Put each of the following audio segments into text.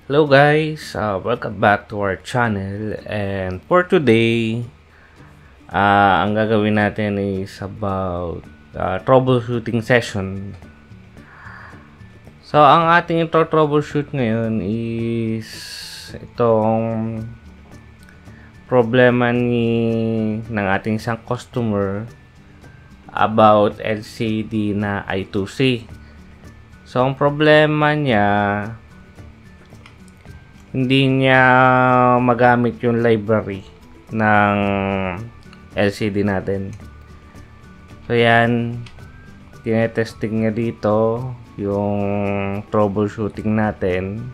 Hello guys, welcome back to our channel, and for today, ang gagawin natin is about troubleshooting session. So ang ating troubleshoot ngayon is itong problema ng ating isang customer about LCD na I2C. So ang problema niya, hindi niya magamit yung library ng LCD natin. So yan, tinetesting niya dito yung troubleshooting natin.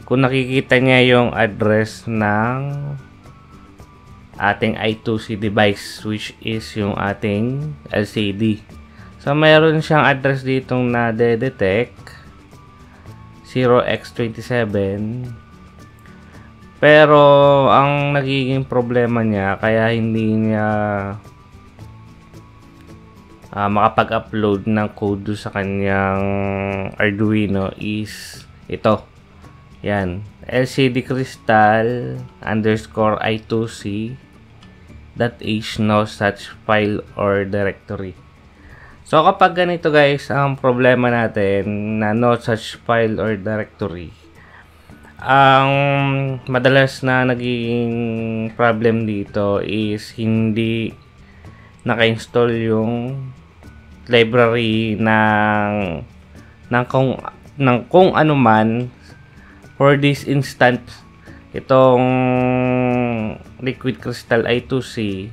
Kung nakikita niya yung address ng ating I2C device, which is yung ating LCD. So mayroon siyang address ditong na-detect 0x27, pero ang nagiging problema niya kaya hindi niya makapag-upload ng code sa kanyang Arduino is ito. Yan, LCD crystal underscore I2C .h no such file or directory. So kapag ganito guys, ang problema natin na no such file or directory, ang madalas na naging problem dito is hindi naka-install yung library ng kung ano man. For this instant, itong liquid crystal I2C,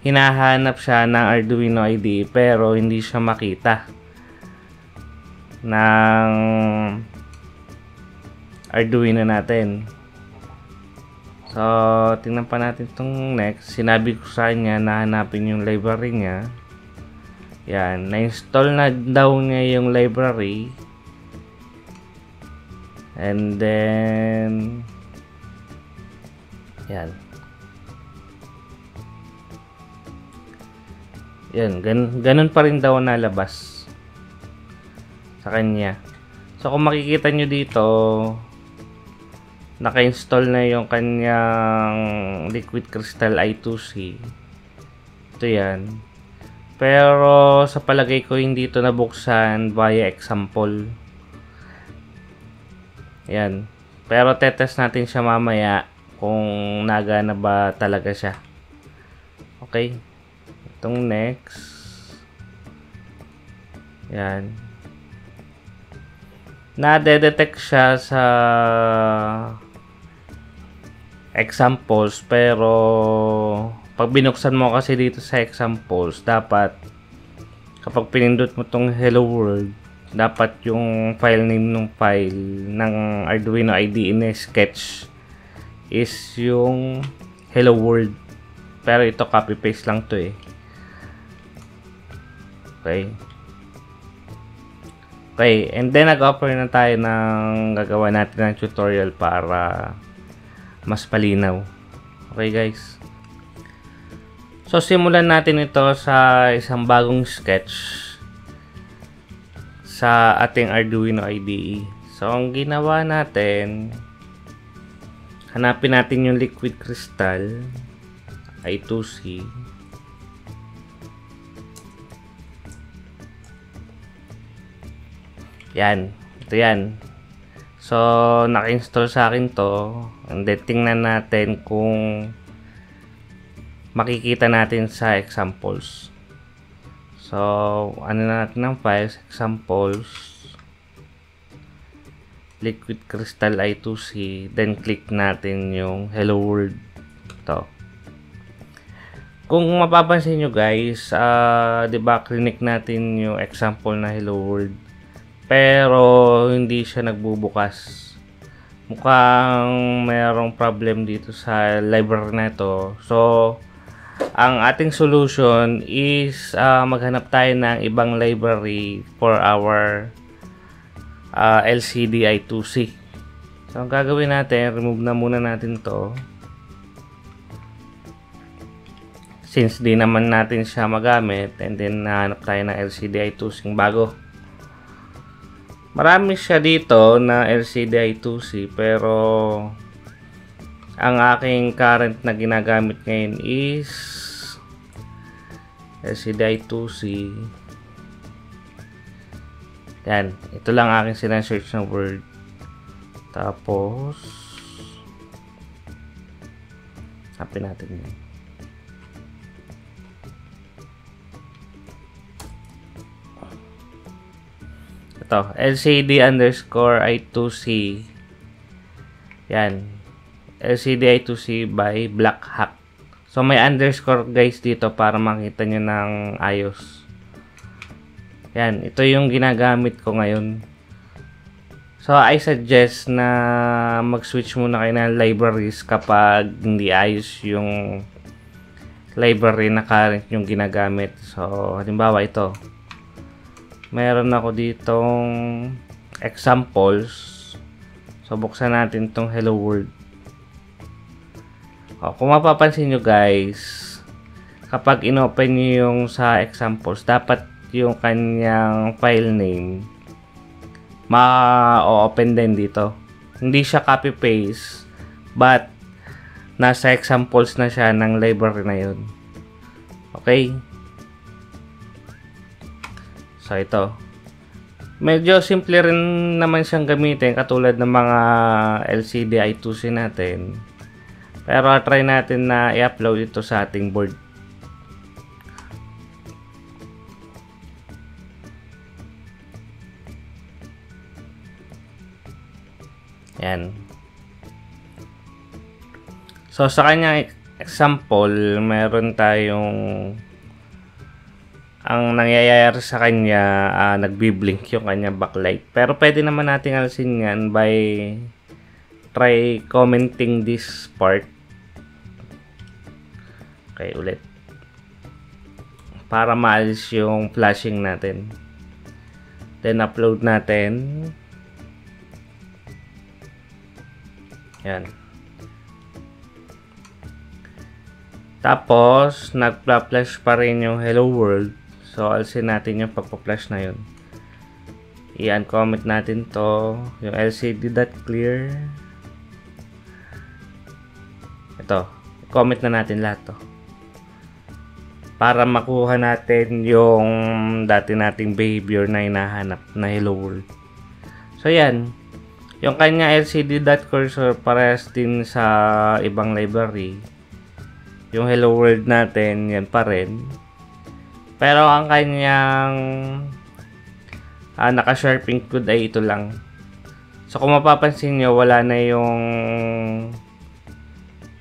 hinahanap siya ng Arduino IDE pero hindi siya makita ng Arduino natin. So, tingnan pa natin itong next. Sinabi ko sa kanya na hanapin yung library niya. Yan, na-install na daw niya yung library. And then, yan. Yan, ganun pa rin daw nalabas sa kanya. So kung makikita nyo dito, naka-install na yung kanyang liquid crystal I2C. Ito yan. Pero sa palagay ko hindi ito nabuksan via example. Yan. Pero tetest natin siya mamaya kung nagana ba talaga siya. Okay. Itong next. Yan. Na-detect siya sa examples, pero pag binuksan mo kasi dito sa examples, dapat kapag pinindot mo tong hello world, dapat yung file name ng file ng Arduino IDE na sketch is yung hello world. Pero ito copy paste lang to eh. Okay, and then nag-offer na tayo ng gagawa natin ng tutorial para mas palinaw. Okay guys. So simulan natin ito sa isang bagong sketch sa ating Arduino IDE. So ang ginawa natin, hanapin natin yung liquid crystal I2C. Yan, ito yan. So naka-install sa akin to, and then tingnan natin kung makikita natin sa examples. So ano natin ng files, examples, liquid crystal I2C, then click natin yung hello world. Ito. Kung mapapansin nyo guys, diba click natin yung example na hello world, pero hindi siya nagbubukas. Mukhang mayroong problem dito sa library na ito. So ang ating solution is maghanap tayo ng ibang library for our LCD I2C. So ang gagawin natin, remove na muna natin to, since di naman natin siya magamit, and then nahanap tayo ng LCD I2C bago. Marami siya dito na LCD I2C, pero ang aking current na ginagamit ngayon is LCD I2C. Yan, ito lang aking sinesearch na word. Tapos hanapin natin yun. Ito, LCD underscore I2C. Yan, LCD I2C by Black Hack. So may underscore guys dito para makita nyo ng ayos. Yan, ito yung ginagamit ko ngayon. So I suggest na mag-switch muna kayo ng libraries kapag hindi ayos yung library na current yung ginagamit. So halimbawa ito, meron ako ditong examples. So buksan natin tong Hello World. Kung mapapansin nyo guys, kapag inopen nyo yung sa examples, dapat yung kanyang file name ma-open din dito. Hindi siya copy-paste, but nasa examples na siya ng library na yun. Okay? So ito, medyo simple rin naman siyang gamitin katulad ng mga LCD I2C natin, pero try natin na i-upload ito sa ating board. Yan. So sa kanyang example, meron tayong ang nangyayari sa kanya, nagbi-blink yung kanya backlight. Pero pwede naman nating alisin yan by try commenting this part. Okay, ulit. Para maalis yung flashing natin. Then upload natin. Yan. Tapos nagpa-flash pa rin yung Hello World. So, alisin natin yung pagpa-flash na yun. I-uncomment natin to. Yung LCD.clear. Ito. Comment na natin lahat to. Para makuha natin yung dati nating behavior na hinahanap na Hello World. So, yan. Yung kanya LCD.cursor parehas din sa ibang library. Yung Hello World natin, yan pa rin. Pero ang kanyang naka-sharp include ay ito lang. So kung mapapansin nyo, wala na yung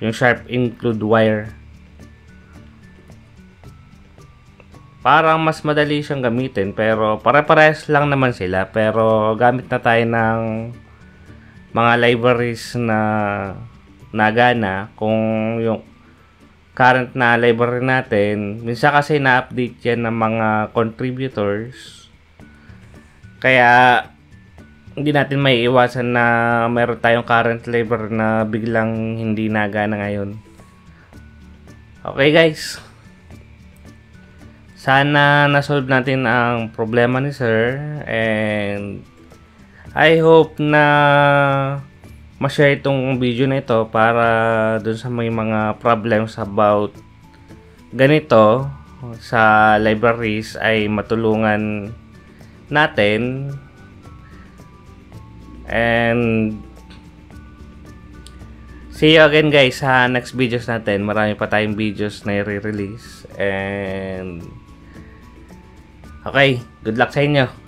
sharp include wire. Parang mas madali siyang gamitin, pero pare-parehas lang naman sila. Pero gamit na tayo ng mga libraries na nagana. Kung yung current na library natin, minsan kasi na-update yan ng mga contributors, kaya hindi natin may iwasan na meron tayong current library na biglang hindi nagana ngayon. Okay guys, sana nasolve natin ang problema ni sir, and I hope na ma-share itong video na ito para dun sa may mga problems about ganito sa libraries ay matulungan natin. And see you again guys sa next videos natin. Marami pa tayong videos na i-release. And okay, good luck sa inyo.